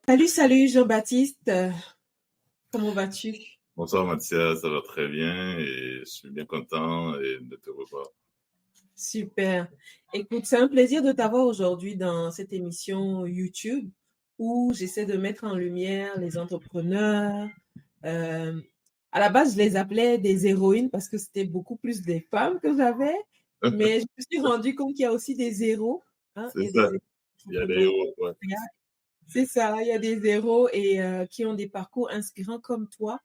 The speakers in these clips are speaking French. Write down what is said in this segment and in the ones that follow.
Salut Jean-Baptiste. Comment vas-tu? Bonsoir Mathias, ça va très bien et je suis bien content de te revoir. Super. Écoute, c'est un plaisir de t'avoir aujourd'hui dans cette émission YouTube où j'essaie de mettre en lumière les entrepreneurs. Euh, à la base, je les appelais des héroïnes parce que c'était beaucoup plus des femmes que j'avais, mais je me suis rendu compte qu'il y a aussi des héros, hein. Il C'est y a ça, des il y a des entrepreneurs. héros, ouais. C'est ça, il y a des héros et qui ont des parcours inspirants comme toi.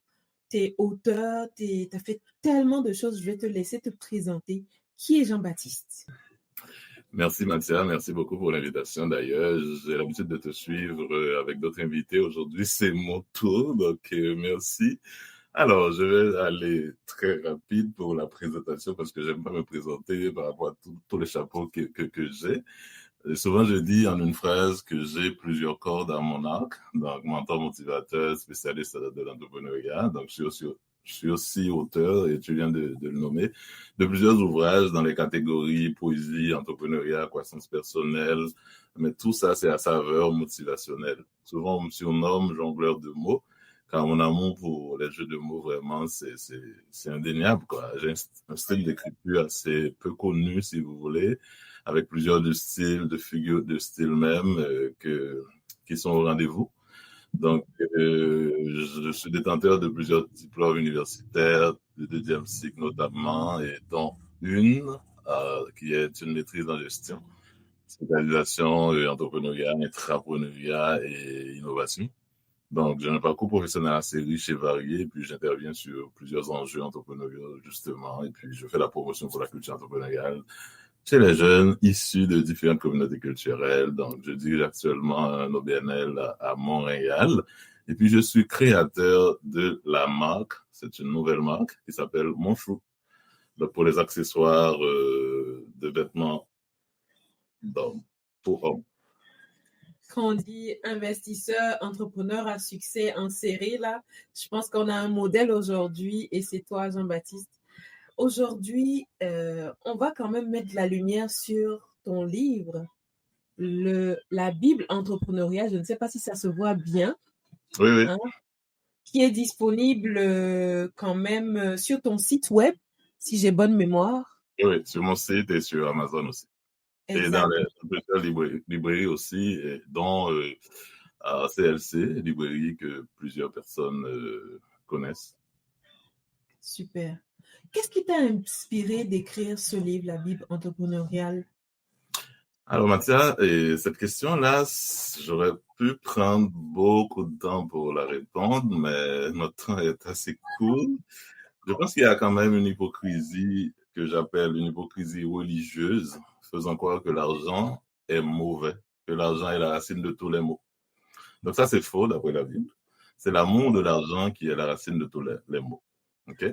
Tu es auteur, tu as fait tellement de choses. Je vais te laisser te présenter. Qui est Jean-Baptiste? Merci Mathias, merci beaucoup pour l'invitation d'ailleurs. J'ai l'habitude de te suivre avec d'autres invités. Aujourd'hui, c'est mon tour, donc merci. Alors, je vais aller très rapide pour la présentation parce que j'aime pas me présenter par rapport à tous les chapeaux que j'ai. Souvent, je dis en une phrase que j'ai plusieurs cordes à mon arc, donc mentor, motivateur, spécialiste de l'entrepreneuriat. Donc, je suis aussi auteur, et tu viens de le nommer, de plusieurs ouvrages dans les catégories poésie, entrepreneuriat, croissance personnelle. Mais tout ça, c'est à saveur motivationnelle. Souvent, on me surnomme jongleur de mots, car mon amour pour les jeux de mots, vraiment, c'est indéniable, quoi. J'ai un style d'écriture assez peu connu, si vous voulez, avec plusieurs de styles, de figures de style même qui sont au rendez-vous. Donc, je suis détenteur de plusieurs diplômes universitaires, de deuxième cycle notamment, et dont une qui est une maîtrise en gestion, spécialisation entrepreneuriat, intrapreneuriat et innovation. Donc, j'ai un parcours professionnel assez riche et varié, et puis j'interviens sur plusieurs enjeux entrepreneuriaux, justement, et puis je fais la promotion pour la culture entrepreneuriale chez les jeunes issus de différentes communautés culturelles. Donc, je dirige actuellement un OBNL à Montréal. Et puis, je suis créateur de la marque. C'est une nouvelle marque qui s'appelle Mon Chou. Donc, pour les accessoires de vêtements d'hommes, pour hommes. Quand on dit investisseur, entrepreneur à succès en série, là, je pense qu'on a un modèle aujourd'hui et c'est toi, Jean-Baptiste. Aujourd'hui, on va quand même mettre la lumière sur ton livre, la Bible entrepreneuriale. Je ne sais pas si ça se voit bien, Oui, oui. hein, qui est disponible quand même sur ton site web, si j'ai bonne mémoire. Oui, sur mon site et sur Amazon aussi. Et dans les Exactement. plusieurs librairies aussi, dont CLC, librairie que plusieurs personnes connaissent. Super. Qu'est-ce qui t'a inspiré d'écrire ce livre, la Bible entrepreneuriale? Alors, Mathia, et cette question-là, j'aurais pu prendre beaucoup de temps pour la répondre, mais notre temps est assez court. Je pense qu'il y a quand même une hypocrisie que j'appelle une hypocrisie religieuse, faisant croire que l'argent est mauvais, que l'argent est la racine de tous les maux. Donc ça, c'est faux d'après la Bible. C'est l'amour de l'argent qui est la racine de tous les maux. OK?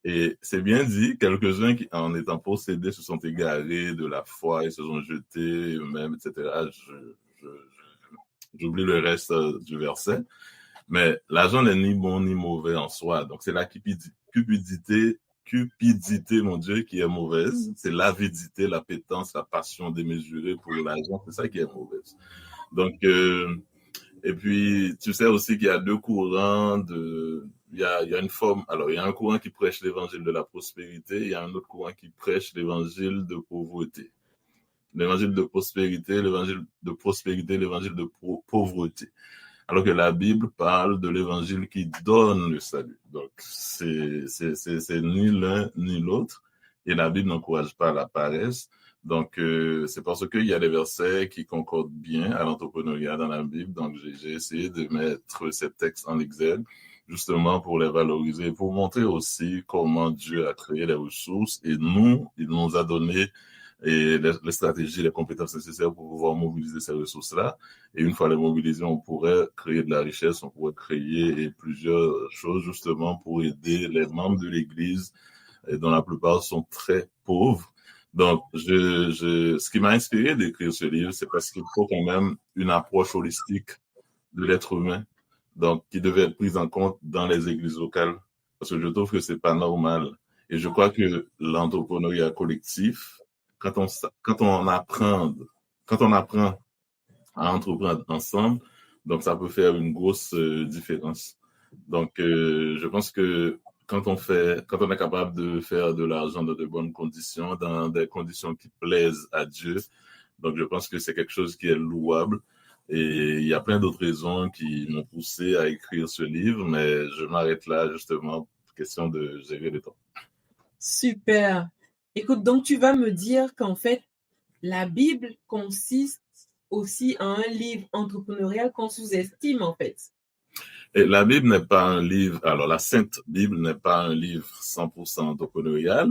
Et c'est bien dit, quelques-uns qui, en étant possédés, se sont égarés de la foi et se sont jetés eux-mêmes, etc. J'oublie le reste du verset. Mais l'argent n'est ni bon ni mauvais en soi. Donc, c'est la cupidité, mon Dieu, qui est mauvaise. C'est l'avidité, l'appétence, la passion démesurée pour l'argent. C'est ça qui est mauvaise. Donc, et puis, tu sais aussi qu'il y a deux courants il y a une forme, alors il y a un courant qui prêche l'évangile de la prospérité, il y a un autre courant qui prêche l'évangile de pauvreté. L'évangile de prospérité, l'évangile de prospérité, l'évangile de pauvreté. Alors que la Bible parle de l'évangile qui donne le salut. Donc, c'est ni l'un ni l'autre. Et la Bible n'encourage pas la paresse. Donc, c'est parce qu'il y a des versets qui concordent bien à l'entrepreneuriat dans la Bible. Donc, j'ai essayé de mettre ces textes en exergue, justement pour les valoriser, pour montrer aussi comment Dieu a créé les ressources et il nous a donné les stratégies, les compétences nécessaires pour pouvoir mobiliser ces ressources-là. Et une fois les mobilisées, on pourrait créer de la richesse, on pourrait créer plusieurs choses justement pour aider les membres de l'Église, dont la plupart sont très pauvres. Donc, ce qui m'a inspiré d'écrire ce livre, c'est parce qu'il faut quand même une approche holistique de l'être humain, donc qui devait être prise en compte dans les églises locales, parce que je trouve que c'est pas normal. Et je crois que l'entrepreneuriat collectif, quand on, quand on apprend à entreprendre ensemble, Donc, ça peut faire une grosse différence. Donc, je pense que quand on est capable de faire de l'argent dans de bonnes conditions, dans des conditions qui plaisent à Dieu, donc je pense que c'est quelque chose qui est louable. Et il y a plein d'autres raisons qui m'ont poussé à écrire ce livre, mais je m'arrête là justement, question de gérer le temps. Super. Écoute, donc tu vas me dire qu'en fait, la Bible consiste aussi en un livre entrepreneurial qu'on sous-estime en fait. Et la Bible n'est pas un livre, alors la Sainte Bible n'est pas un livre 100% entrepreneurial,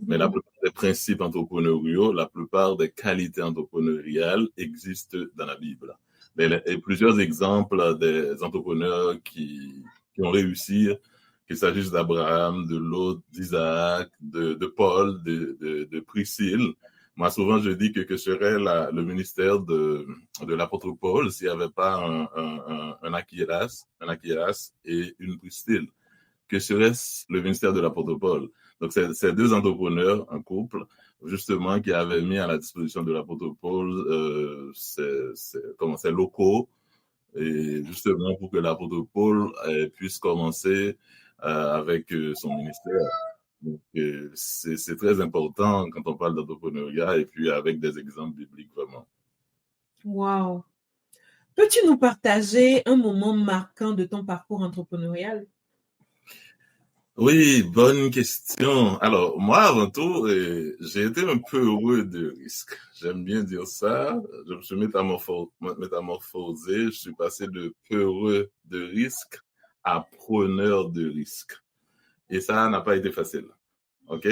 mais la plupart des principes entrepreneuriaux, la plupart des qualités entrepreneuriales existent dans la Bible. Et plusieurs exemples des entrepreneurs qui ont réussi, qu'il s'agisse d'Abraham, de Lot, d'Isaac, de Paul, de Priscille. Moi, souvent, je dis que serait le ministère de l'apôtre Paul s'il n'y avait pas un Aquilas et une Priscille. Que serait le ministère de l'apôtre Paul? Donc, c'est deux entrepreneurs, un couple, justement, qui avaient mis à la disposition de l'apôtre Paul ces locaux, et justement pour que l'apôtre Paul puisse commencer avec son ministère. Donc, c'est très important quand on parle d'entrepreneuriat et puis avec des exemples bibliques vraiment. Wow. Peux-tu nous partager un moment marquant de ton parcours entrepreneurial? Oui, bonne question. Alors, moi, avant tout, j'ai été un peu heureux de risque. J'aime bien dire ça. Je me suis métamorphosé. Je suis passé de peureux de risque à preneur de risque. Et ça n'a pas été facile. OK?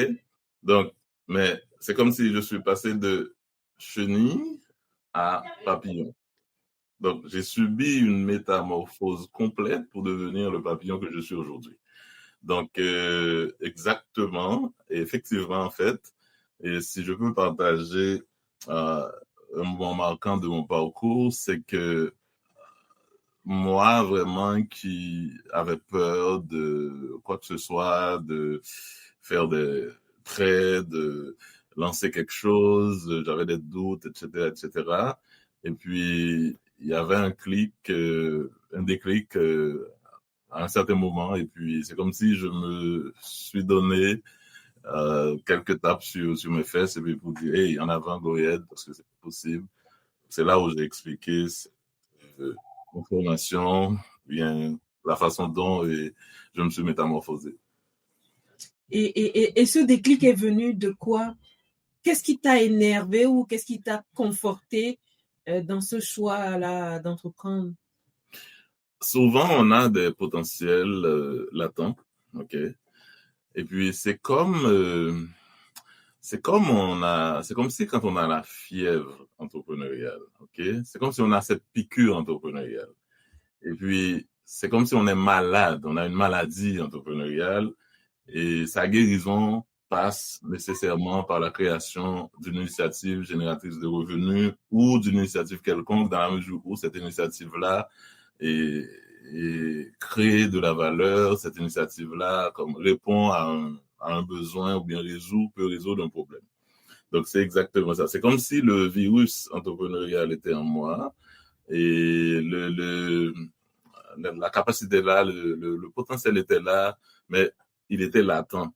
Donc, mais c'est comme si je suis passé de chenille à papillon. Donc, j'ai subi une métamorphose complète pour devenir le papillon que je suis aujourd'hui. Donc, exactement, et effectivement, en fait, et si je peux partager un moment marquant de mon parcours, c'est que moi, vraiment, qui avait peur de quoi que ce soit, de faire des prêts, de lancer quelque chose, j'avais des doutes, etc., etc. Et puis, il y avait un déclic à un certain moment, et puis c'est comme si je me suis donné quelques tapes sur mes fesses, et puis pour dire, hey, en avant, go ahead, parce que c'est possible. C'est là où j'ai expliqué l'information, bien la façon dont je me suis métamorphosé. Et ce déclic est venu de quoi? Qu'est-ce qui t'a énervé ou qu'est-ce qui t'a conforté dans ce choix-là d'entreprendre? Souvent, on a des potentiels latents, ok? Et puis, c'est comme si quand on a la fièvre entrepreneuriale, ok? C'est comme si on a cette piqûre entrepreneuriale. Et puis, c'est comme si on est malade, on a une maladie entrepreneuriale et sa guérison passe nécessairement par la création d'une initiative génératrice de revenus ou d'une initiative quelconque dans la mesure où cette initiative-là et créer de la valeur, cette initiative-là comme répond à un besoin ou bien peut résoudre un problème. Donc, c'est exactement ça. C'est comme si le virus entrepreneurial était en moi et la capacité là, le potentiel était là, mais il était latent.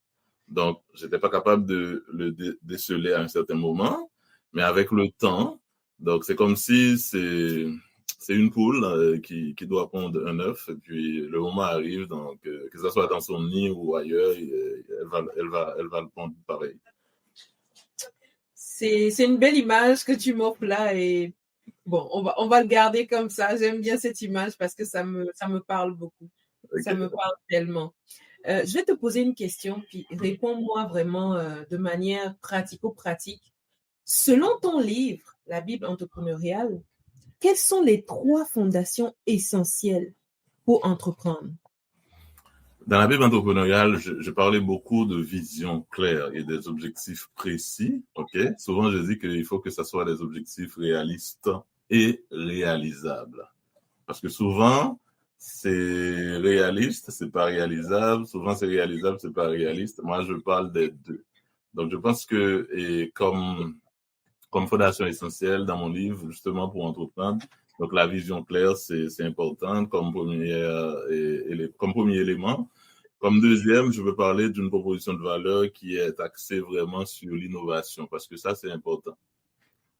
Donc, je n'étais pas capable de le déceler à un certain moment, mais avec le temps, donc c'est comme si c'est une poule qui doit pondre un œuf, et puis le moment arrive, donc que ce soit dans son nid ou ailleurs, elle va le pondre pareil. C'est une belle image que tu m'offres là et bon, on va le garder comme ça. J'aime bien cette image parce que ça me parle beaucoup. Okay. Ça me parle tellement. Je vais te poser une question, puis réponds-moi vraiment de manière pratico-pratique. Selon ton livre, La Bible entrepreneuriale, quelles sont les 3 fondations essentielles pour entreprendre? Dans la Bible entrepreneuriale, je parlais beaucoup de vision claire et des objectifs précis. Ok. Souvent, je dis qu'il faut que ce soit des objectifs réalistes et réalisables. Parce que souvent, c'est réaliste, c'est pas réalisable. Souvent, c'est réalisable, c'est pas réaliste. Moi, je parle des deux. Donc, je pense que, et comme comme fondation essentielle dans mon livre, justement pour entreprendre. Donc, la vision claire, c'est important comme comme premier élément. Comme deuxième, je veux parler d'une proposition de valeur qui est axée vraiment sur l'innovation, parce que ça, c'est important.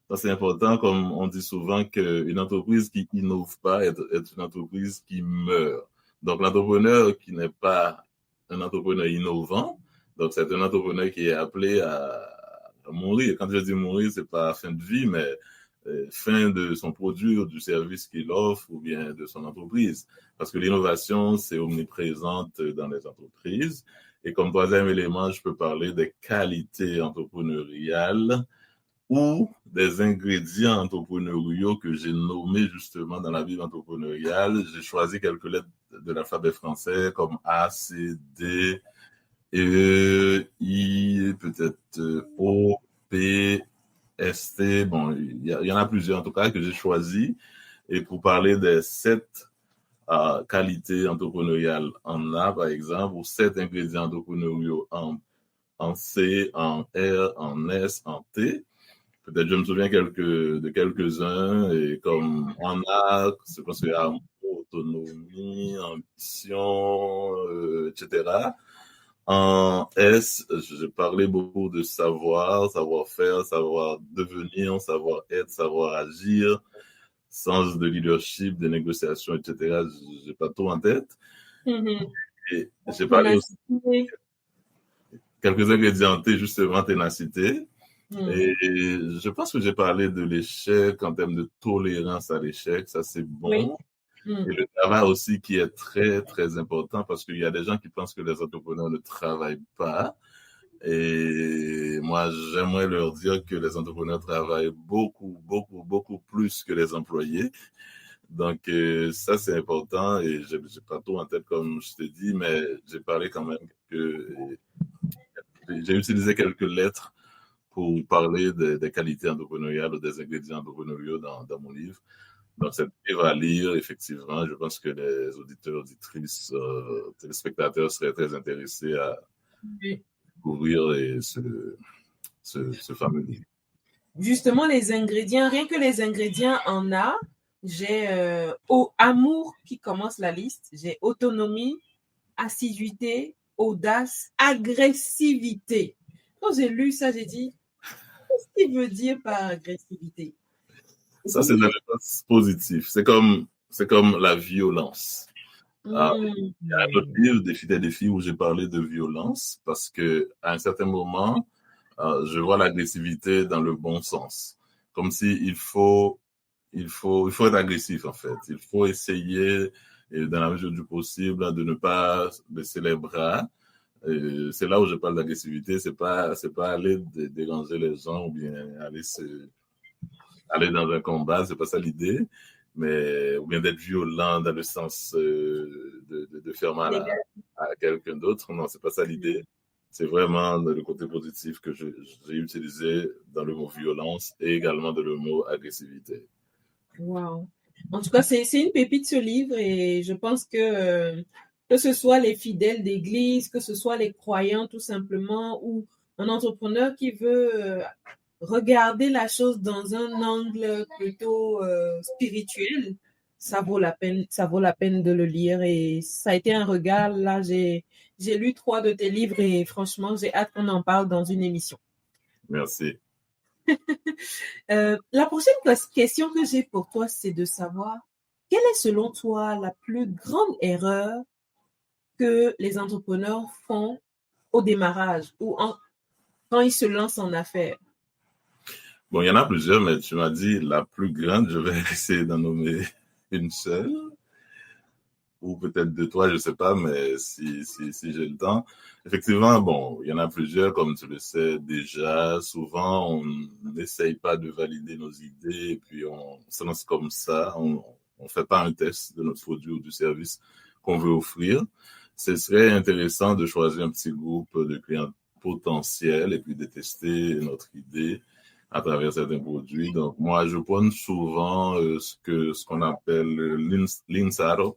Ça, c'est important, comme on dit souvent, qu'une entreprise qui innove pas est une entreprise qui meurt. Donc, l'entrepreneur qui n'est pas un entrepreneur innovant, donc c'est un entrepreneur qui est appelé à mourir. Quand je dis mourir, c'est pas fin de vie, mais fin de son produit ou du service qu'il offre ou bien de son entreprise. Parce que l'innovation, c'est omniprésente dans les entreprises. Et comme troisième élément, je peux parler des qualités entrepreneuriales ou des ingrédients entrepreneuriaux que j'ai nommés justement dans la vie entrepreneuriale. J'ai choisi quelques lettres de l'alphabet français comme A, C, D, E, I, peut-être O, P, ST. Bon, il y en a plusieurs en tout cas que j'ai choisi. Et pour parler des 7 qualités entrepreneuriales en A, par exemple, ou 7 ingrédients entrepreneuriaux en C, en R, en S, en T. Peut-être je me souviens de quelques-uns, et comme en A, c'est parce qu'il y a autonomie, ambition, etc. En S, j'ai parlé beaucoup de savoir-faire, savoir devenir, savoir-être, savoir agir, sens de leadership, de négociation, etc. J'ai pas tout en tête. Mm-hmm. Et j'ai parlé aussi quelques ingrédients T, justement, ténacité. Et je pense que j'ai parlé de l'échec en termes de tolérance à l'échec, ça c'est bon. Oui. Et le travail aussi qui est très, très important parce qu'il y a des gens qui pensent que les entrepreneurs ne travaillent pas. Et moi, j'aimerais leur dire que les entrepreneurs travaillent beaucoup, beaucoup, beaucoup plus que les employés. Donc, ça, c'est important et j'ai pas tout en tête comme je t'ai dit, mais j'ai parlé quand même j'ai utilisé quelques lettres pour parler des qualités entrepreneuriales ou des ingrédients entrepreneuriaux dans mon livre. Donc, c'est un livre à lire, effectivement. Je pense que les auditeurs, auditrices, téléspectateurs seraient très intéressés à découvrir ce fameux livre. Justement, les ingrédients, rien que les ingrédients en A, j'ai amour qui commence la liste, j'ai autonomie, assiduité, audace, agressivité. Quand j'ai lu ça, j'ai dit, qu'est-ce qu'il veut dire par agressivité? Ça, c'est dans le sens positif. C'est comme la violence. Il y a un autre livre, Défi des défis, où j'ai parlé de violence parce que à un certain moment, je vois l'agressivité dans le bon sens. Comme si il faut être agressif, en fait. Il faut essayer, dans la mesure du possible, de ne pas baisser les bras. C'est là où je parle d'agressivité. C'est pas aller déranger les gens ou bien aller dans un combat, c'est pas ça l'idée, mais ou bien d'être violent dans le sens de faire mal à quelqu'un d'autre. Non, c'est pas ça l'idée. C'est vraiment le côté positif que j'ai utilisé dans le mot violence et également dans le mot agressivité. Wow. En tout cas, c'est une pépite ce livre et je pense que ce soit les fidèles d'église, que ce soit les croyants tout simplement ou un entrepreneur qui veut regarder la chose dans un angle plutôt spirituel, ça vaut la peine de le lire et ça a été un regard. Là, j'ai lu 3 de tes livres et franchement, j'ai hâte qu'on en parle dans une émission. Merci. La prochaine question que j'ai pour toi, c'est de savoir quelle est selon toi la plus grande erreur que les entrepreneurs font au démarrage ou quand ils se lancent en affaires? Bon, il y en a plusieurs, mais tu m'as dit la plus grande, je vais essayer d'en nommer une seule. Ou peut-être 2, 3, je ne sais pas, mais si j'ai le temps. Effectivement, bon, il y en a plusieurs, comme tu le sais déjà. Souvent, on n'essaye pas de valider nos idées et puis on se lance comme ça. On ne fait pas un test de notre produit ou du service qu'on veut offrir. Ce serait intéressant de choisir un petit groupe de clients potentiels et puis de tester notre idée à travers certains produits. Donc, moi, je prône souvent ce qu'on appelle le Lean Startup.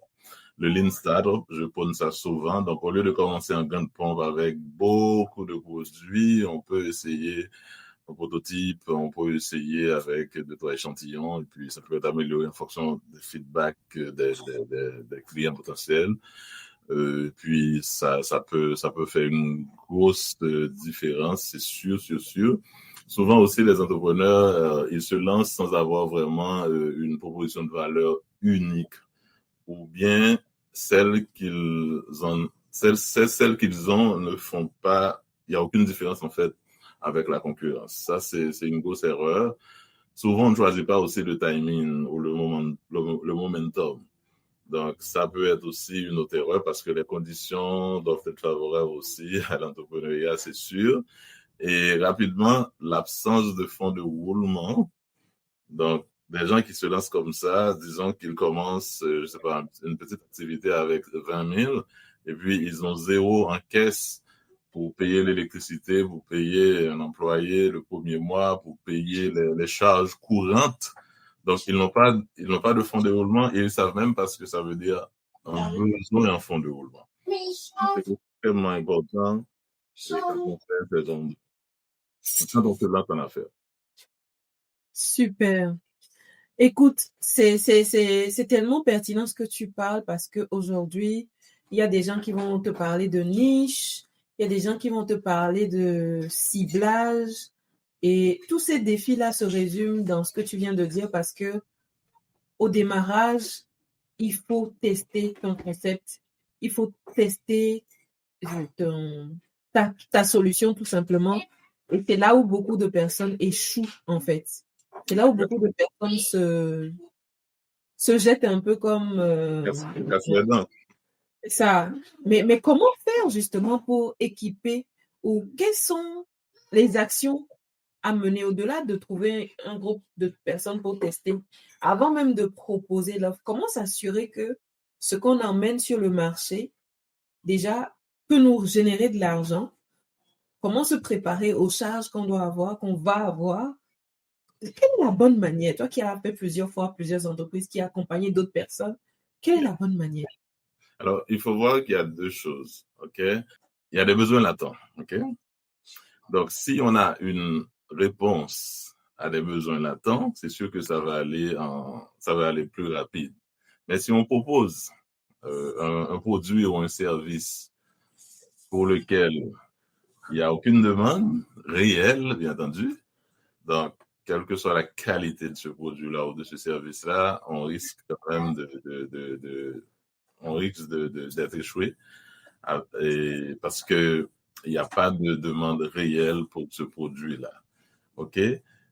Le Lean Startup, je prône ça souvent. Donc, au lieu de commencer en grande pompe avec beaucoup de produits, on peut essayer prototype, on peut essayer avec 2-3 échantillons et puis ça peut être amélioré en fonction des feedbacks des clients potentiels. Puis ça peut faire une grosse différence, c'est sûr. Souvent aussi, les entrepreneurs, ils se lancent sans avoir vraiment une proposition de valeur unique, ou bien celles qu'ils ont ne font pas, il n'y a aucune différence en fait avec la concurrence. Ça, c'est une grosse erreur. Souvent, on ne choisit pas aussi le timing ou le momentum. Donc, ça peut être aussi une autre erreur parce que les conditions doivent être favorables aussi à l'entrepreneuriat, c'est sûr. Et rapidement, l'absence de fonds de roulement. Donc, des gens qui se lancent comme ça, disons qu'ils commencent, je sais pas, une petite activité avec 20 000 et puis ils ont 0 en caisse pour payer l'électricité, pour payer un employé le premier mois, pour payer les charges courantes. Donc, ils n'ont pas de fonds de roulement et ils savent même pas ce que ça veut dire un besoin en fonds de roulement. C'est extrêmement important quand on fait quand on se lance en affaires. Super. Écoute, c'est tellement pertinent ce que tu parles parce qu'aujourd'hui, il y a des gens qui vont te parler de niche, il y a des gens qui vont te parler de ciblage et tous ces défis-là se résument dans ce que tu viens de dire parce que au démarrage, il faut tester ton concept, il faut tester ta solution tout simplement. Et c'est là où beaucoup de personnes échouent en fait. C'est là où beaucoup de personnes se jettent un peu comme ça. Mais comment faire justement pour équiper ou quelles sont les actions à mener au-delà de trouver un groupe de personnes pour tester, avant même de proposer l'offre? Comment s'assurer que ce qu'on emmène sur le marché déjà peut nous générer de l'argent? Comment se préparer aux charges qu'on doit avoir, qu'on va avoir? Quelle est la bonne manière? Toi qui as fait plusieurs fois plusieurs entreprises, qui as accompagné d'autres personnes, quelle est la bonne manière? Alors, il faut voir qu'il y a 2 choses, OK? Il y a des besoins latents, OK? Donc, si on a une réponse à des besoins latents, c'est sûr que ça va aller plus rapide. Mais si on propose un produit ou un service pour lequel il n'y a aucune demande réelle, bien entendu, donc, quelle que soit la qualité de ce produit-là ou de ce service-là, on risque quand même d'être échoué parce que il n'y a pas de demande réelle pour ce produit-là. OK?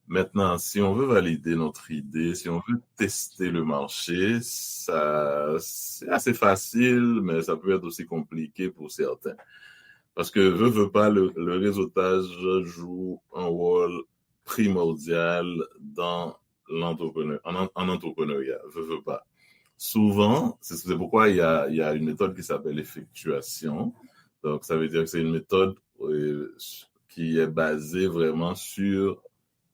Maintenant, si on veut valider notre idée, si on veut tester le marché, c'est assez facile, mais ça peut être aussi compliqué pour certains. Parce que veut pas, le réseautage joue un rôle primordial dans en entrepreneuriat, veut pas. Souvent, c'est pourquoi il y a une méthode qui s'appelle l'effectuation. Donc, ça veut dire que c'est une méthode qui est basée vraiment sur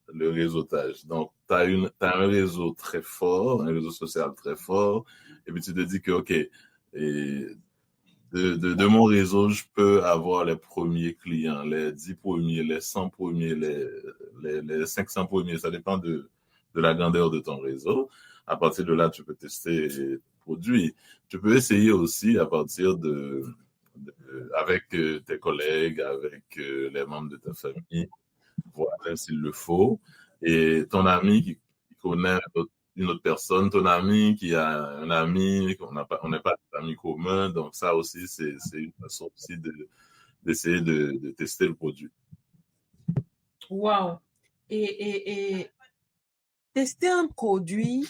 le réseautage. Donc, tu as un réseau très fort, un réseau social très fort, et puis tu te dis que, OK, de mon réseau, je peux avoir les premiers clients, les 10 premiers, les 100 premiers, les 500 premiers, ça dépend de la grandeur de ton réseau. À partir de là, tu peux tester les produits. Tu peux essayer aussi à partir avec tes collègues, avec les membres de ta famille, voir s'il le faut. Et ton ami qui connaît une autre personne, ton ami qui a un ami, on n'est pas d'amis communs, donc ça aussi, c'est une façon aussi d'essayer de tester le produit. Wow! Et tester un produit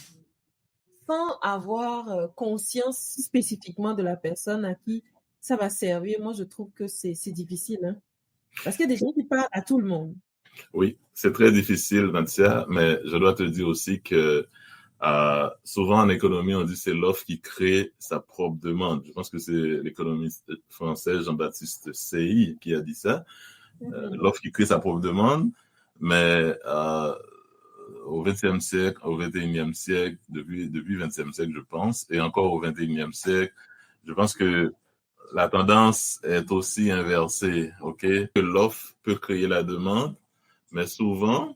sans avoir conscience spécifiquement de la personne à qui ça va servir, moi, je trouve que c'est difficile. Hein? Parce qu'il y a des gens qui parlent à tout le monde. Oui, c'est très difficile, Mathia, mais je dois te dire aussi que souvent en économie, on dit que c'est l'offre qui crée sa propre demande. Je pense que c'est l'économiste français Jean-Baptiste Say qui a dit ça. L'offre qui crée sa propre demande, mais au XXe siècle, au XXIe siècle, depuis le XXe siècle, je pense, et encore au XXIe siècle, je pense que la tendance est aussi inversée, OK? Que l'offre peut créer la demande, Mais souvent,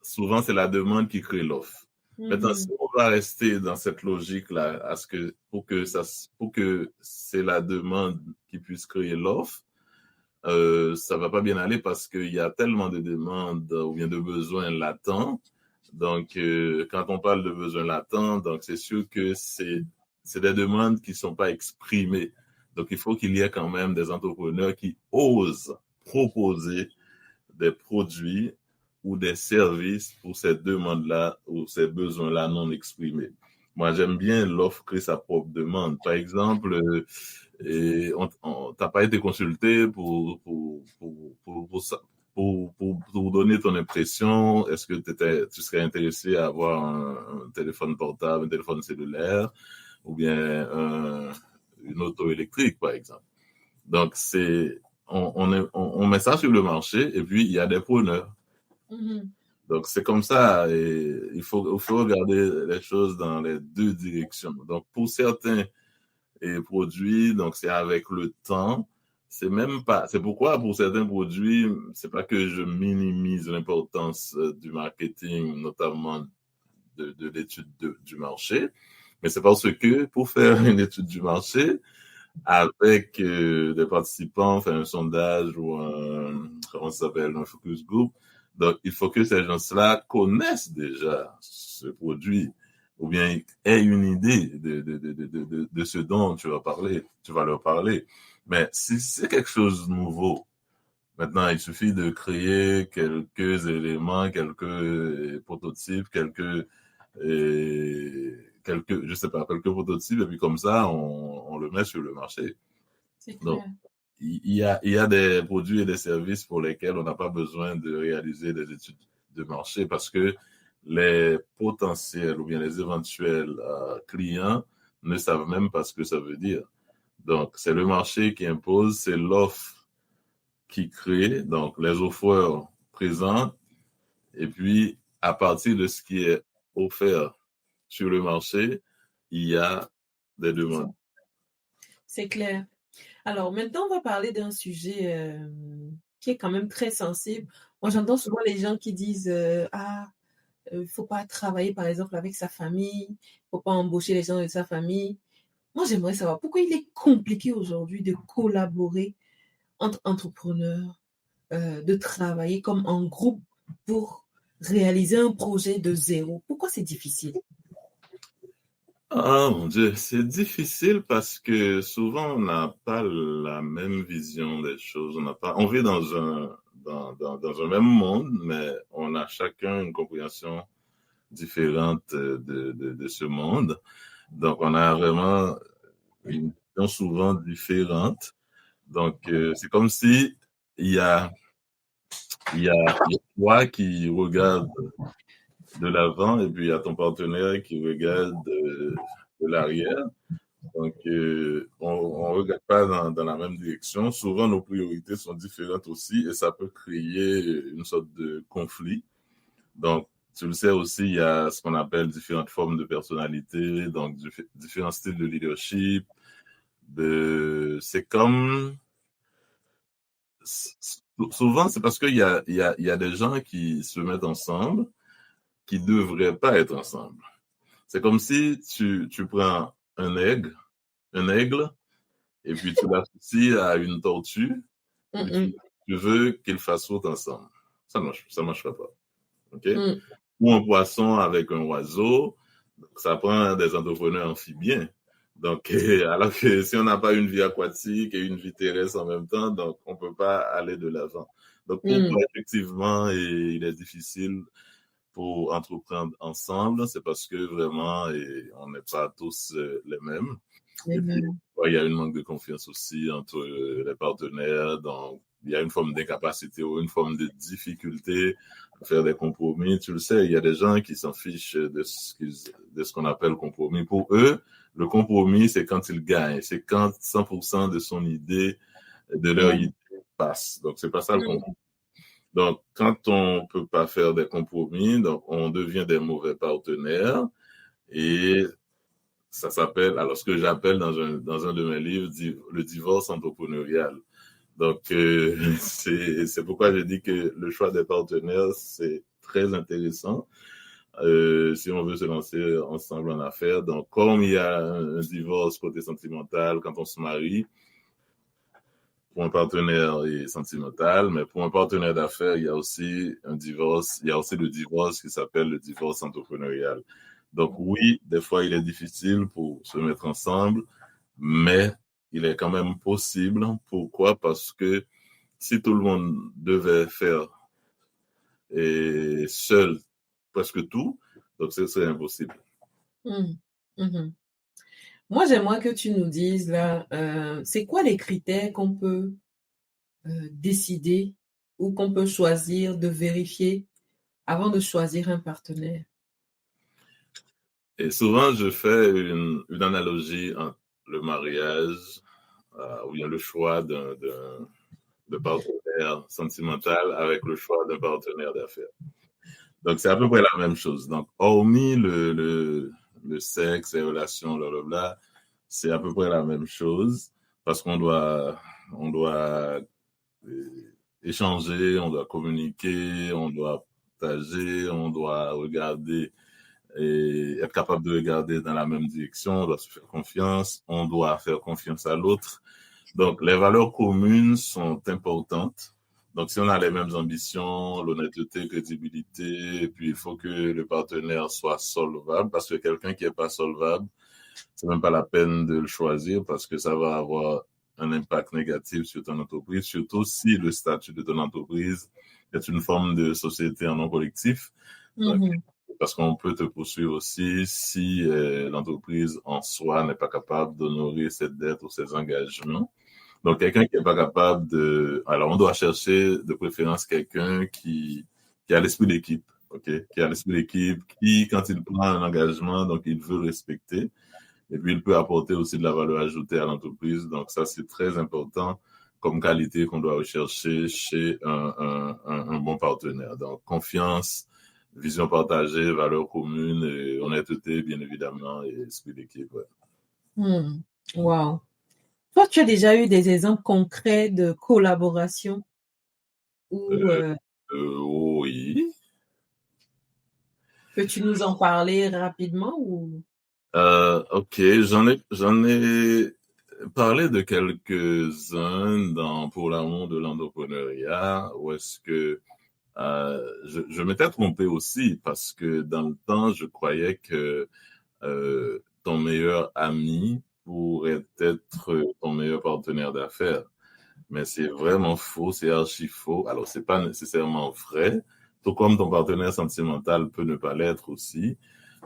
c'est la demande qui crée l'offre. Maintenant, si on va rester dans cette logique-là, pour que c'est la demande qui puisse créer l'offre, ça va pas bien aller parce qu'il y a tellement de demandes ou bien de besoins latents. Donc, quand on parle de besoins latents, donc c'est sûr que c'est des demandes qui sont pas exprimées. Donc, il faut qu'il y ait quand même des entrepreneurs qui osent proposer des produits ou des services pour ces demandes-là ou ces besoins-là non exprimés. Moi, j'aime bien l'offre créer sa propre demande. Par exemple, t'as pas été consulté pour donner ton impression. Est-ce que tu serais intéressé à avoir un téléphone portable, un téléphone cellulaire ou bien une auto électrique, par exemple? Donc, on met ça sur le marché et puis il y a des preneurs. Donc, c'est comme ça. Et il faut regarder les choses dans les deux directions. Donc, pour certains produits, donc c'est avec le temps. C'est pourquoi pour certains produits, c'est pas que je minimise l'importance du marketing, notamment de l'étude du marché, mais c'est parce que pour faire une étude du marché, avec des participants, faire un sondage ou comment ça s'appelle, un focus group. Donc, il faut que ces gens-là connaissent déjà ce produit ou bien aient une idée de ce dont tu vas leur parler. Mais si c'est quelque chose de nouveau, maintenant, il suffit de créer quelques éléments, quelques prototypes, je sais pas, quelques prototypes, et puis comme ça, on le met sur le marché. C'est clair. Donc, il y a des produits et des services pour lesquels on n'a pas besoin de réaliser des études de marché parce que les potentiels ou bien les éventuels clients ne savent même pas ce que ça veut dire. Donc, c'est le marché qui impose, c'est l'offre qui crée, donc les offreurs présentent, et puis à partir de ce qui est offert sur le marché, il y a des demandes. C'est clair. Alors maintenant, on va parler d'un sujet qui est quand même très sensible. Moi, j'entends souvent les gens qui disent il faut pas travailler, par exemple, avec sa famille, il faut pas embaucher les gens de sa famille. Moi, j'aimerais savoir pourquoi il est compliqué aujourd'hui de collaborer entre entrepreneurs, de travailler comme en groupe pour réaliser un projet de zéro. Pourquoi c'est difficile? Ah mon Dieu, c'est difficile parce que souvent on n'a pas la même vision des choses. On vit dans un même monde, mais on a chacun une compréhension différente de ce monde. Donc on a vraiment une vision souvent différente. Donc c'est comme si il y a toi qui regarde de l'avant et puis il y a ton partenaire qui regarde de l'arrière. Donc, on ne regarde pas dans la même direction. Souvent, nos priorités sont différentes aussi et ça peut créer une sorte de conflit. Donc, tu le sais aussi, il y a ce qu'on appelle différentes formes de personnalité, donc différents styles de leadership. C'est comme... Souvent, c'est parce qu'il y a des gens qui se mettent ensemble qui ne devraient pas être ensemble. C'est comme si tu prends un aigle, et puis tu l'associes à une tortue, et puis tu veux qu'ils fassent faute ensemble. Ça ne marchera pas. Okay? Ou un poisson avec un oiseau, ça prend des entrepreneurs amphibiens. Donc, alors que si on n'a pas une vie aquatique et une vie terrestre en même temps, donc on ne peut pas aller de l'avant. Donc, pourquoi effectivement il est difficile pour entreprendre ensemble, c'est parce que vraiment, on n'est pas tous les mêmes. Et puis, il y a une manque de confiance aussi entre les partenaires. Donc, il y a une forme d'incapacité ou une forme de difficulté à faire des compromis. Tu le sais, il y a des gens qui s'en fichent de ce qu'on appelle compromis. Pour eux, le compromis, c'est quand ils gagnent. C'est quand 100% de son idée, de leur idée passe. Donc, c'est pas ça le compromis. Donc, quand on peut pas faire des compromis, donc on devient des mauvais partenaires et ça s'appelle, alors ce que j'appelle dans un de mes livres, le divorce entrepreneurial. Donc, c'est pourquoi je dis que le choix des partenaires, c'est très intéressant si on veut se lancer ensemble en affaires. Donc, comme il y a un divorce côté sentimental quand on se marie, pour un partenaire sentimental, mais pour un partenaire d'affaires, il y a aussi un divorce, il y a aussi le divorce qui s'appelle le divorce entrepreneurial. Donc oui, des fois, il est difficile pour se mettre ensemble, mais il est quand même possible. Pourquoi? Parce que si tout le monde devait faire seul presque tout, donc ce serait impossible. Mmh. Mmh. Moi, j'aimerais que tu nous dises là, c'est quoi les critères qu'on peut décider ou qu'on peut choisir de vérifier avant de choisir un partenaire? Et souvent, je fais une analogie entre le mariage ou bien le choix de partenaire sentimental avec le choix d'un partenaire d'affaires. Donc, c'est à peu près la même chose. Donc, hormis le sexe, les relations, blablabla, c'est à peu près la même chose parce on doit échanger, on doit communiquer, on doit partager, on doit regarder et être capable de regarder dans la même direction, on doit se faire confiance, on doit faire confiance à l'autre. Donc, les valeurs communes sont importantes. Donc, si on a les mêmes ambitions, l'honnêteté, crédibilité, et puis il faut que le partenaire soit solvable, parce que quelqu'un qui n'est pas solvable, c'est même pas la peine de le choisir parce que ça va avoir un impact négatif sur ton entreprise, surtout si le statut de ton entreprise est une forme de société en non collectif. Donc, Mmh. parce qu'on peut te poursuivre aussi si l'entreprise en soi n'est pas capable d'honorer ses dettes ou ses engagements. Donc, quelqu'un qui n'est pas capable de... Alors, on doit chercher de préférence quelqu'un qui a l'esprit d'équipe, OK? Qui a l'esprit d'équipe, qui, quand il prend un engagement, donc il veut respecter. Et puis, il peut apporter aussi de la valeur ajoutée à l'entreprise. Donc, ça, c'est très important comme qualité qu'on doit rechercher chez un bon partenaire. Donc, confiance, vision partagée, valeurs communes, et honnêteté, bien évidemment, et esprit d'équipe. Ouais. Mmh. Wow. Toi, tu as déjà eu des exemples concrets de collaboration ou Oui. peux-tu nous en parler rapidement ou... OK, j'en ai parlé de quelques-uns pour l'amour de l'entrepreneuriat, où est-ce que je m'étais trompé aussi parce que dans le temps, je croyais que ton meilleur ami pourrait être ton meilleur partenaire d'affaires. Mais c'est vraiment faux, c'est archi faux. Alors, c'est pas nécessairement vrai, tout comme ton partenaire sentimental peut ne pas l'être aussi.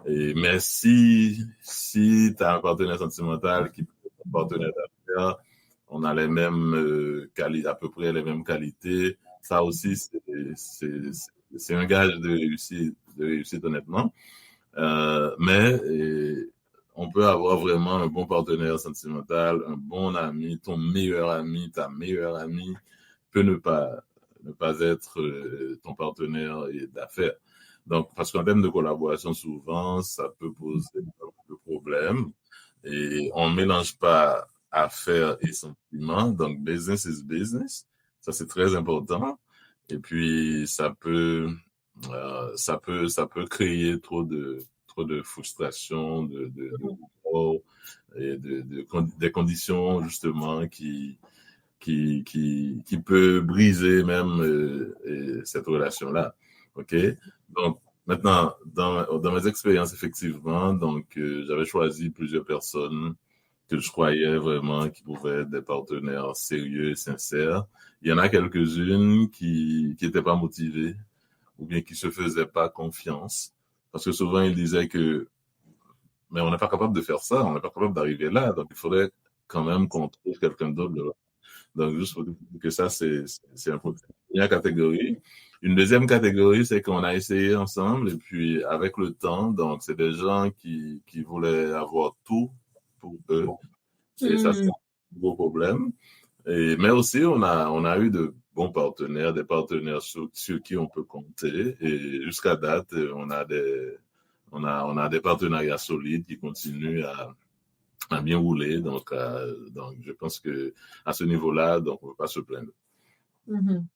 Mais si tu as un partenaire sentimental qui peut être un partenaire d'affaires, on a les mêmes à peu près les mêmes qualités. Ça aussi, c'est un gage de réussite honnêtement. Mais on peut avoir vraiment un bon partenaire sentimental, un bon ami, ton meilleur ami, ta meilleure amie peut ne pas être ton partenaire d'affaires. Donc, parce qu'en termes de collaboration, souvent, ça peut poser un problème et on ne mélange pas affaires et sentiments. Donc, business is business. Ça, c'est très important. Et puis, ça peut créer trop de frustration, et des conditions, justement, qui peut briser même cette relation-là. OK? Donc, maintenant, dans mes expériences, effectivement, donc, j'avais choisi plusieurs personnes que je croyais vraiment qui pouvaient être des partenaires sérieux et sincères. Il y en a quelques-unes qui étaient pas motivées ou bien qui se faisaient pas confiance. Parce que souvent, ils disaient que, mais on n'est pas capable de faire ça, on n'est pas capable d'arriver là, donc il faudrait quand même qu'on trouve quelqu'un d'autre. Donc, juste pour dire que ça, c'est un première catégorie. Une deuxième catégorie, c'est qu'on a essayé ensemble et puis avec le temps, donc c'est des gens qui voulaient avoir tout pour eux. Et ça, c'est Mmh. un gros problème. Mais aussi, on a eu de bons partenaires, des partenaires sur qui on peut compter. Et jusqu'à date, on a des partenariats solides qui continuent a bien roulé. Donc, je pense que à ce niveau-là, donc, on ne peut pas se plaindre. Mhm.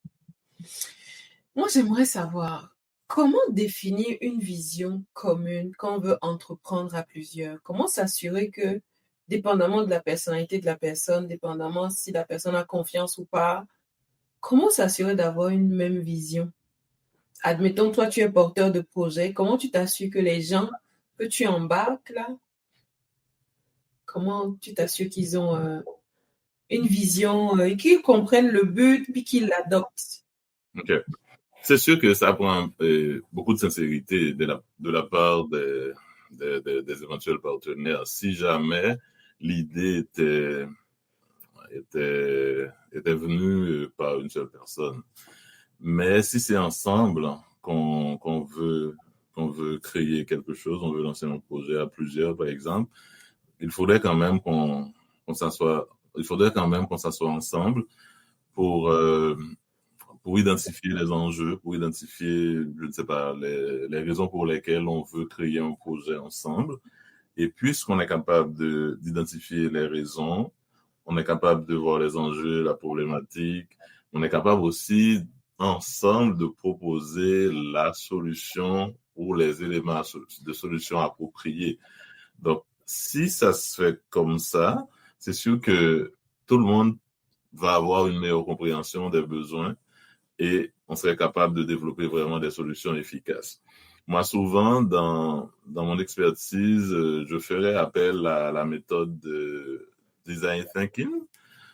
Moi, j'aimerais savoir comment définir une vision commune quand on veut entreprendre à plusieurs. Comment s'assurer que, dépendamment de la personnalité de la personne, dépendamment si la personne a confiance ou pas, comment s'assurer d'avoir une même vision? Admettons, toi, tu es porteur de projet. Comment tu t'assures que les gens que tu embarques là, comment tu t'assures qu'ils ont une vision, qu'ils comprennent le but puis qu'ils l'adoptent? OK. C'est sûr que ça prend beaucoup de sincérité de la part des éventuels partenaires. Si jamais l'idée était venue par une seule personne. Mais si c'est ensemble qu'on veut créer quelque chose, on veut lancer un projet à plusieurs, par exemple, il faudrait quand même qu'on s'assoie, il faudrait quand même qu'on s'assoie ensemble pour, euh, pour identifier les enjeux, pour identifier, je ne sais pas, les raisons pour lesquelles on veut créer un projet ensemble. Et puisqu'on est capable d'identifier les raisons, on est capable de voir les enjeux, la problématique, on est capable aussi ensemble de proposer la solution ou les éléments de solution appropriés. Donc, si ça se fait comme ça, c'est sûr que tout le monde va avoir une meilleure compréhension des besoins et on serait capable de développer vraiment des solutions efficaces. Moi, souvent, dans mon expertise, je ferais appel à la méthode de design thinking.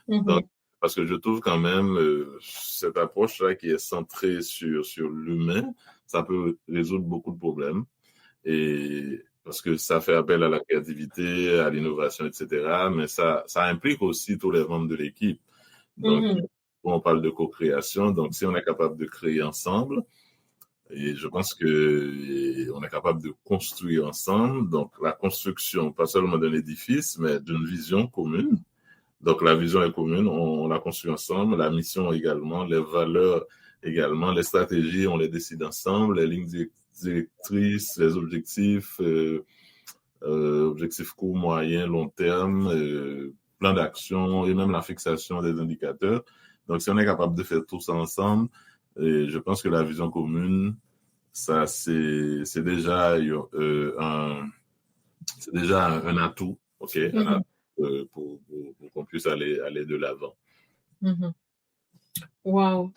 Donc, Mhm. parce que je trouve quand même cette approche-là qui est centrée sur l'humain, ça peut résoudre beaucoup de problèmes. Et parce que ça fait appel à la créativité, à l'innovation, etc. Mais ça implique aussi tous les membres de l'équipe. Donc, Mhm. on parle de co-création. Donc, si on est capable de créer ensemble, et je pense que on est capable de construire ensemble. Donc, la construction, pas seulement d'un édifice, mais d'une vision commune. Donc, la vision est commune, on la construit ensemble, la mission également, les valeurs également, les stratégies, on les décide ensemble, les lignes directrices, les objectifs, objectifs court, moyen, long terme, plan d'action et même la fixation des indicateurs. Donc, si on est capable de faire tout ça ensemble, je pense que la vision commune, ça, c'est déjà c'est déjà un atout, OK, un Mhm. atout pour qu'on puisse aller de l'avant. Mhm. Wow.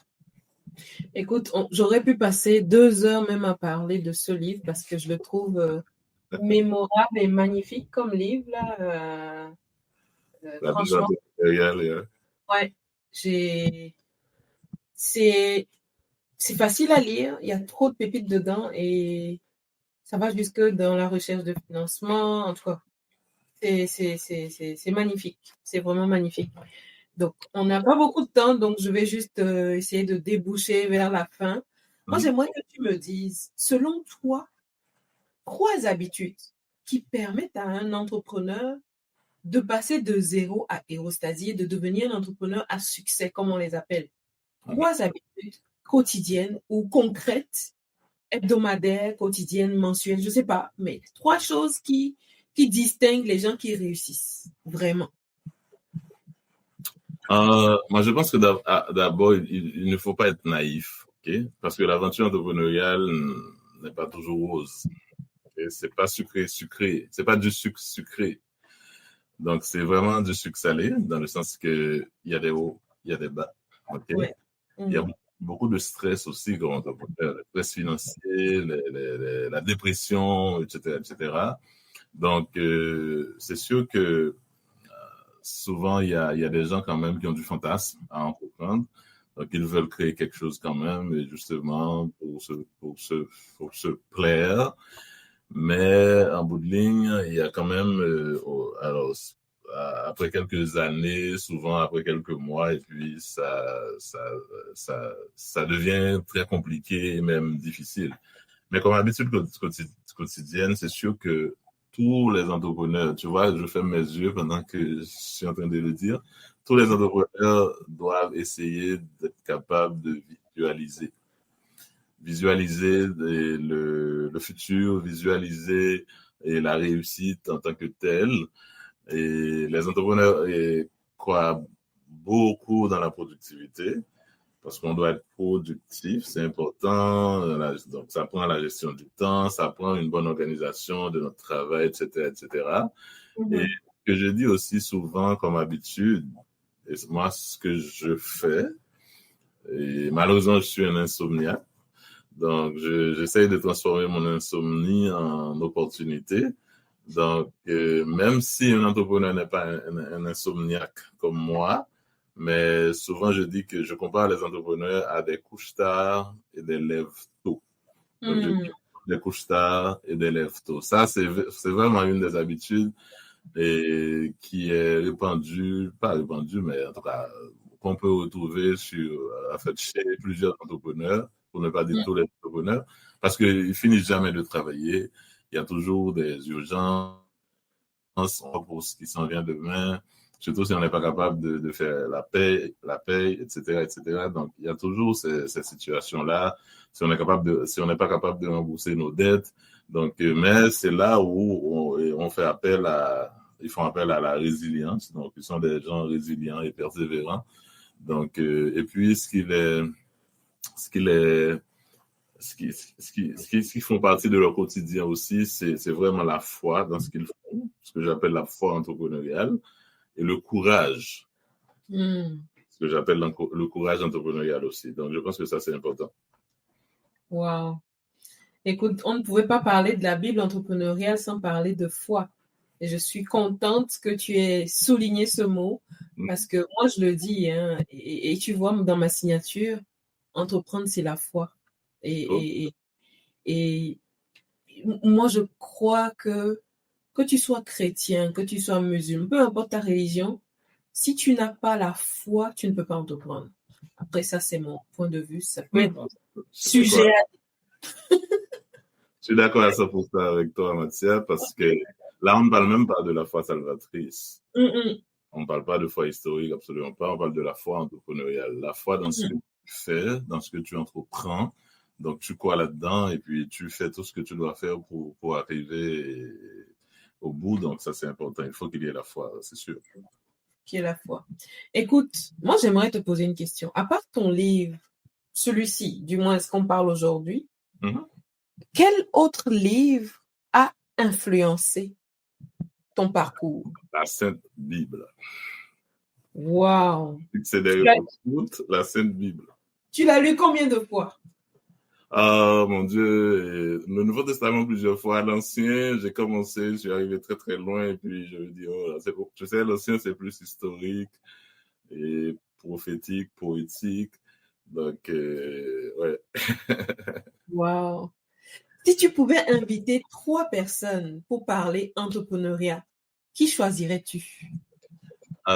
Écoute, j'aurais pu passer 2 heures même à parler de ce livre parce que je le trouve mémorable et magnifique comme livre là. La vision Franchement, entrepreneuriale, ouais, j'ai, c'est, c'est facile à lire. Il y a trop de pépites dedans et ça va jusque dans la recherche de financement. En tout cas, c'est magnifique. C'est vraiment magnifique. Donc, on n'a pas beaucoup de temps, donc je vais juste essayer de déboucher vers la fin. Moi, Mhm. j'aimerais que tu me dises, selon toi, 3 habitudes qui permettent à un entrepreneur de passer de zéro à héros, c'est-à-dire de devenir un entrepreneur à succès, comme on les appelle. OK. 3 habitudes quotidiennes ou concrètes, hebdomadaires, quotidiennes, mensuelles, je ne sais pas, mais 3 choses qui distinguent les gens qui réussissent, vraiment. Moi, je pense que d'abord, il ne faut pas être naïf, OK? Parce que l'aventure entrepreneuriale n'est pas toujours rose. Okay? C'est pas sucré. C'est pas du sucre sucré. Donc, c'est vraiment du sucre salé, dans le sens que il y a des hauts, il y a des bas. OK? Ouais. Il y a Mhm. beaucoup de stress aussi comme entrepreneur, le stress financier, la dépression, etc., etc. Donc, c'est sûr que souvent, il y a des gens quand même qui ont du fantasme à entreprendre. Donc, ils veulent créer quelque chose quand même, et justement, pour se plaire. Mais en bout de ligne, il y a quand même, alors, après quelques années, souvent après quelques mois, et puis ça devient très compliqué et même difficile. Mais comme habitude quotidienne, c'est sûr que tous les entrepreneurs, tu vois, je ferme mes yeux pendant que je suis en train de le dire, tous les entrepreneurs doivent essayer d'être capables de visualiser le futur, visualiser la réussite en tant que telle. Et les entrepreneurs croient beaucoup dans la productivité parce qu'on doit être productif, c'est important. Donc, ça prend la gestion du temps, ça prend une bonne organisation de notre travail, etc., etc. Et que je dis aussi souvent comme habitude, et moi, ce que je fais, et malheureusement, je suis un insomniaque, donc j'essaye de transformer mon insomnie en opportunité. Donc, même si un entrepreneur n'est pas un insomniaque comme moi, mais souvent je dis que je compare les entrepreneurs à des couches tard et des lèvres tôt. Donc, je dis des couches tard et des lèvres tôt. Ça, c'est vraiment une des habitudes et qui est répandue, pas répandue, mais en tout cas, qu'on peut retrouver en fait, chez plusieurs entrepreneurs, pour ne pas dire tous les entrepreneurs, parce qu'ils finissent jamais de travailler. Il y a toujours des urgences pour ce qui s'en vient demain, surtout si on n'est pas capable de faire la paye, etc., etc. Donc, il y a toujours ces situations-là, si on n'est pas capable de rembourser nos dettes. Donc, mais c'est là où on fait appel ils font appel à la résilience. Donc, ils sont des gens résilients et persévérants. Donc, et puis, ce qui font partie de leur quotidien aussi, c'est vraiment la foi dans ce qu'ils font, ce que j'appelle la foi entrepreneuriale, et le courage, ce que j'appelle le courage entrepreneurial aussi. Donc, je pense que ça, c'est important. Wow. Écoute, on ne pouvait pas parler de la Bible entrepreneuriale sans parler de foi. Et je suis contente que tu aies souligné ce mot, parce que moi, je le dis, hein, et tu vois, dans ma signature, entreprendre, c'est la foi. Et moi, je crois que tu sois chrétien, que tu sois musulman, peu importe ta religion, si tu n'as pas la foi, tu ne peux pas entreprendre. Après, ça, c'est mon point de vue. Ça peut être sujet à... Je suis d'accord à 100% avec toi, Mathia, parce que là, on ne parle même pas de la foi salvatrice. On ne parle pas de foi historique, absolument pas. On parle de la foi entrepreneuriale. La foi dans ce que tu fais, dans ce que tu entreprends. Donc, tu crois là-dedans et puis tu fais tout ce que tu dois faire pour arriver au bout. Donc, ça, c'est important. Il faut qu'il y ait la foi, c'est sûr. Qui est la foi. Écoute, moi, j'aimerais te poser une question. À part ton livre, celui-ci, du moins, est-ce qu'on parle aujourd'hui, quel autre livre a influencé ton parcours? La Sainte Bible. Wow. C'est derrière toute la Sainte Bible. Tu l'as lu combien de fois? Oh mon Dieu, le Nouveau Testament plusieurs fois. L'Ancien, j'ai commencé, je suis arrivé très très loin et puis je me dis, tu sais, l'Ancien c'est plus historique et prophétique, poétique. Donc, ouais. Wow. Si tu pouvais inviter 3 personnes pour parler entrepreneuriat, qui choisirais-tu?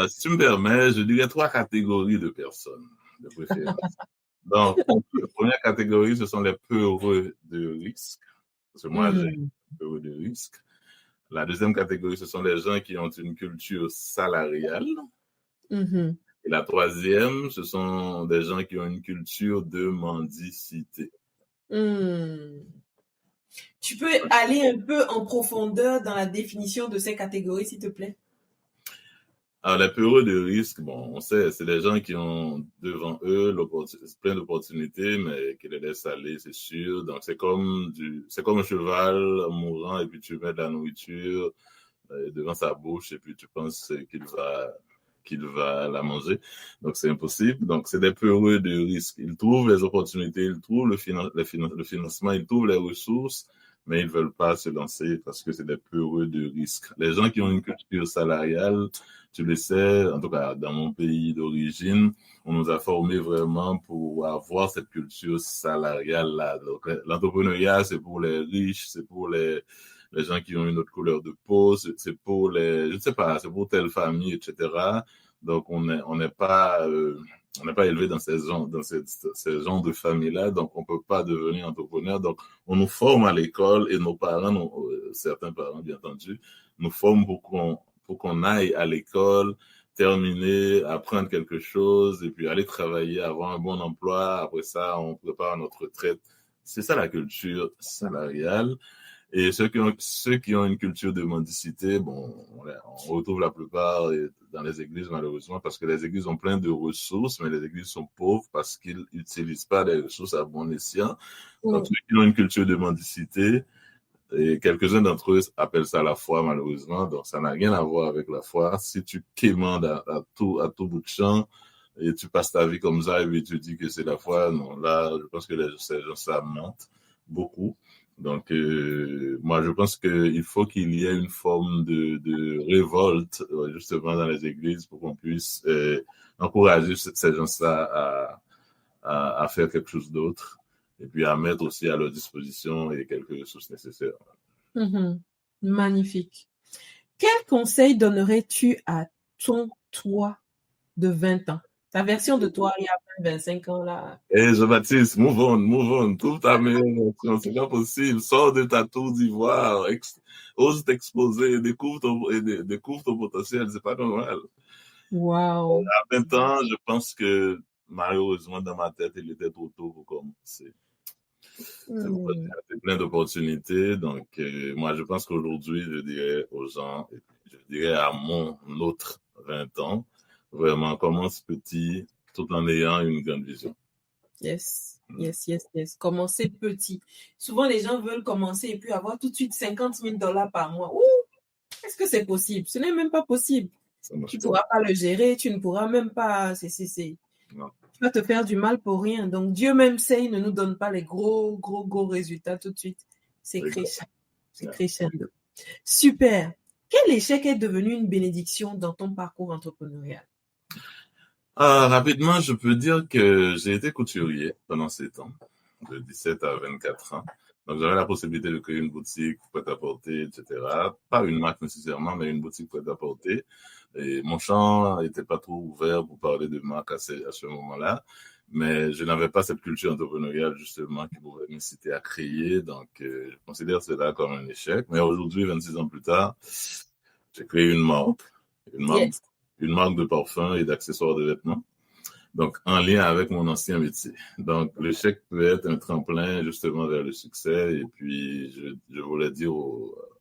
Si tu me permets, je dirais 3 catégories de personnes de préférence. Donc, la première catégorie, ce sont les peureux de risque. Parce que moi, j'ai peureux de risque. La deuxième catégorie, ce sont les gens qui ont une culture salariale. Et la troisième, ce sont des gens qui ont une culture de mendicité. Tu peux aller un peu en profondeur dans la définition de ces catégories, s'il te plaît? Alors, les peureux de risque, bon, on sait, c'est des gens qui ont devant eux plein d'opportunités, mais qui les laissent aller, c'est sûr. Donc, c'est comme un cheval mourant et puis tu mets de la nourriture devant sa bouche et puis tu penses qu'il va la manger. Donc, c'est impossible. Donc, c'est des peureux de risque. Ils trouvent les opportunités, ils trouvent le financement, ils trouvent les ressources, mais ils ne veulent pas se lancer parce que c'est des peureux de risque. Les gens qui ont une culture salariale, tu le sais, en tout cas, dans mon pays d'origine, on nous a formés vraiment pour avoir cette culture salariale-là. Donc, l'entrepreneuriat, c'est pour les riches, c'est pour les gens qui ont une autre couleur de peau, c'est pour je ne sais pas, c'est pour telle famille, etc. Donc, on n'est pas élevé dans ces genres de famille-là, donc on ne peut pas devenir entrepreneur. Donc, on nous forme à l'école et nos parents, certains parents, bien entendu, nous forment pour qu'on aille à l'école, terminer, apprendre quelque chose et puis aller travailler, avoir un bon emploi. Après ça, on prépare notre retraite. C'est ça la culture salariale. Et ceux qui ont une culture de mendicité, bon, on retrouve la plupart dans les églises, malheureusement, parce que les églises ont plein de ressources, mais les églises sont pauvres parce qu'ils n'utilisent pas les ressources à bon escient. Donc, ceux qui ont une culture de mendicité, et quelques-uns d'entre eux appellent ça la foi, malheureusement. Donc, ça n'a rien à voir avec la foi. Si tu quémandes à tout bout de champ et tu passes ta vie comme ça et puis tu dis que c'est la foi, non, là, je pense que ces gens, ça mentent beaucoup. Donc, moi, je pense qu'il faut qu'il y ait une forme de révolte, justement, dans les églises pour qu'on puisse encourager ces gens-là à faire quelque chose d'autre et puis à mettre aussi à leur disposition quelques ressources nécessaires. Magnifique. Quel conseil donnerais-tu à ton toi de 20 ans? Ta version de toi il y a 25 ans là. Jean-Baptiste, move on, trouve ta meilleure version, c'est pas possible, sors de ta tour d'ivoire, ose t'exposer, découvre ton potentiel, c'est pas normal. Wow. À 20 ans, je pense que malheureusement dans ma tête, il était trop tôt pour commencer. C'est plein d'opportunités, donc moi je pense qu'aujourd'hui, je dirais aux gens, je dirais à mon autre 20 ans, vraiment commence petit tout en ayant une grande vision. Yes. Commencer petit. Souvent, les gens veulent commencer et puis avoir tout de suite $50,000 par mois. Ouh, est-ce que c'est possible? Ce n'est même pas possible. Tu ne pourras pas le gérer, tu ne pourras même pas. Non. Tu vas te faire du mal pour rien. Donc, Dieu même sait, il ne nous donne pas les gros résultats tout de suite. C'est crescendo. Super. Quel échec est devenu une bénédiction dans ton parcours entrepreneurial? Rapidement, je peux dire que j'ai été couturier pendant 7 ans, de 17 à 24 ans. Donc, j'avais la possibilité de créer une boutique prêt-à-porter, etc. Pas une marque nécessairement, mais une boutique prêt-à-porter. Et mon champ n'était pas trop ouvert pour parler de marque à ce moment-là. Mais je n'avais pas cette culture entrepreneuriale, justement, qui pouvait m'inciter à créer. Donc, je considère cela comme un échec. Mais aujourd'hui, 26 ans plus tard, j'ai créé une marque. Une marque de parfum et d'accessoires de vêtements. Donc, en lien avec mon ancien métier. Donc, l'échec peut être un tremplin justement vers le succès. Et puis, je voulais dire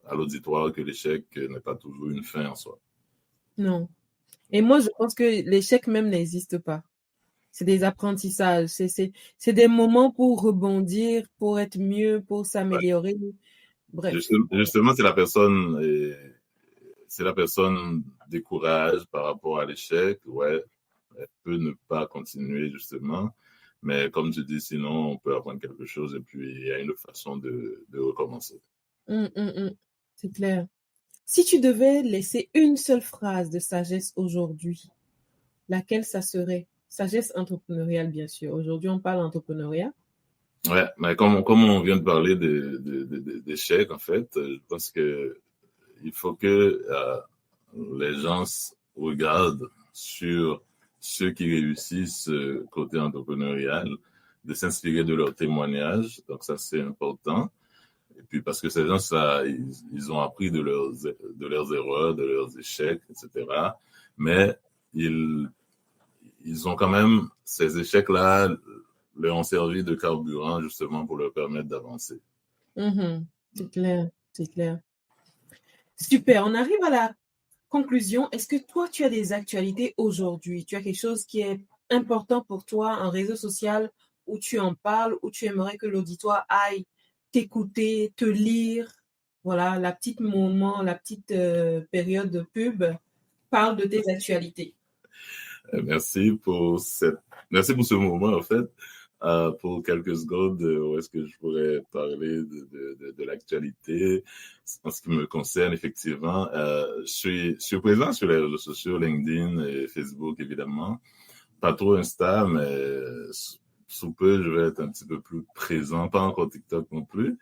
à l'auditoire que l'échec n'est pas toujours une fin en soi. Non. Et moi, je pense que l'échec même n'existe pas. C'est des apprentissages. C'est des moments pour rebondir, pour être mieux, pour s'améliorer. Ouais. Bref. Justement, c'est la personne décourage par rapport à l'échec. Ouais, elle peut ne pas continuer, justement. Mais comme tu dis, sinon, on peut apprendre quelque chose et puis il y a une façon de recommencer. C'est clair. Si tu devais laisser une seule phrase de sagesse aujourd'hui, laquelle ça serait? Sagesse entrepreneuriale, bien sûr. Aujourd'hui, on parle entrepreneuriat. Ouais, mais comme on vient de parler d'échecs, en fait, je pense que il faut que les gens regardent sur ceux qui réussissent côté entrepreneurial, de s'inspirer de leurs témoignages. Donc ça, c'est important. Et puis parce que ces gens, ils ont appris de leurs erreurs, de leurs échecs, etc. Mais ils ont quand même, ces échecs-là leur ont servi de carburant justement pour leur permettre d'avancer. C'est clair. Super, on arrive à la conclusion. Est-ce que toi, tu as des actualités aujourd'hui? Tu as quelque chose qui est important pour toi, un réseau social où tu en parles, où tu aimerais que l'auditoire aille t'écouter, te lire? Voilà, la petite période de pub parle de tes actualités. Merci pour ce moment, en fait. Pour quelques secondes, où est-ce que je pourrais parler de l'actualité en ce qui me concerne, effectivement. Je suis présent sur les réseaux sociaux, LinkedIn et Facebook, évidemment. Pas trop Insta, mais sous peu, je vais être un petit peu plus présent. Pas encore TikTok non plus.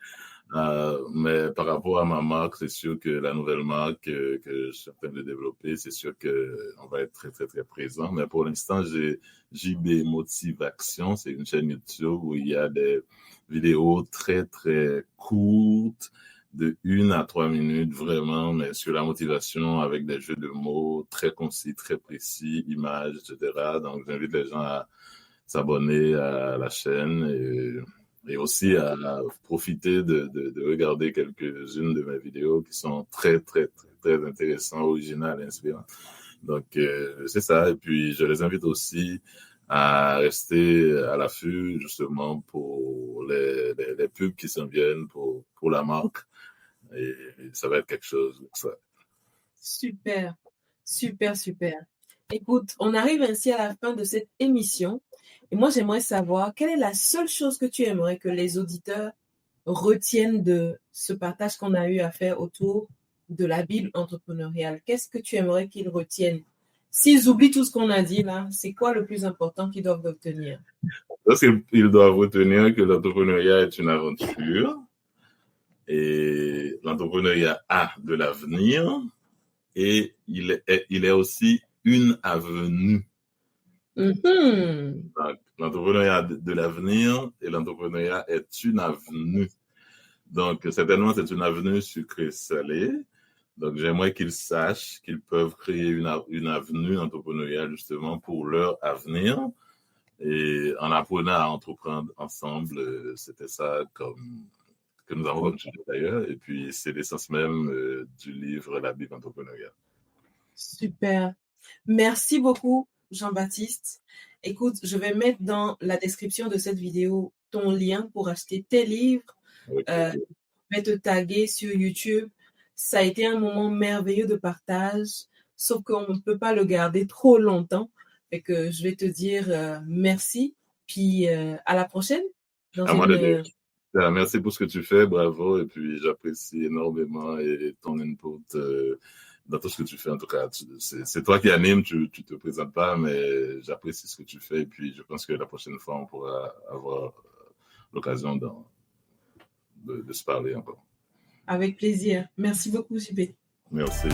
Mais par rapport à ma marque, c'est sûr que la nouvelle marque que je suis en train de développer, c'est sûr qu'on va être très, très, très présent. Mais pour l'instant, j'ai JB Motivation. C'est une chaîne YouTube où il y a des vidéos très, très courtes, de 1 à 3 minutes, vraiment, mais sur la motivation avec des jeux de mots très concis, très précis, images, etc. Donc, j'invite les gens à s'abonner à la chaîne et aussi à profiter de regarder quelques-unes de mes vidéos qui sont très, très, très, très intéressantes, originales, inspirantes. Donc, c'est ça. Et puis, je les invite aussi à rester à l'affût, justement, pour les pubs qui s'en viennent pour la marque. Et ça va être quelque chose. Ça. Super, super, super. Écoute, on arrive ainsi à la fin de cette émission. Et moi, j'aimerais savoir quelle est la seule chose que tu aimerais que les auditeurs retiennent de ce partage qu'on a eu à faire autour de la Bible entrepreneuriale. Qu'est-ce que tu aimerais qu'ils retiennent? S'ils oublient tout ce qu'on a dit là, c'est quoi le plus important qu'ils doivent retenir? Parce qu'ils doivent retenir que l'entrepreneuriat est une aventure et l'entrepreneuriat a de l'avenir et il est aussi une avenue. Mm-hmm. Donc, l'entrepreneuriat a de l'avenir et l'entrepreneuriat est une avenue. Donc, certainement, c'est une avenue sucrée-salée. Donc, j'aimerais qu'ils sachent qu'ils peuvent créer une avenue entrepreneuriale justement pour leur avenir. Et en apprenant à entreprendre ensemble, c'était ça que nous avons comme sujet d'ailleurs. Et puis, c'est l'essence même du livre La Bible entrepreneuriale. Super. Merci beaucoup, Jean-Baptiste. Écoute, je vais mettre dans la description de cette vidéo ton lien pour acheter tes livres. Okay. Je vais te taguer sur YouTube. Ça a été un moment merveilleux de partage, sauf qu'on ne peut pas le garder trop longtemps. Fait que je vais te dire merci, puis à la prochaine. Merci pour ce que tu fais, bravo, et puis j'apprécie énormément et ton input dans tout ce que tu fais. En tout cas, c'est toi qui anime, tu te présentes pas, mais j'apprécie ce que tu fais, et puis je pense que la prochaine fois, on pourra avoir l'occasion de se parler encore. Avec plaisir. Merci beaucoup, JP. Merci.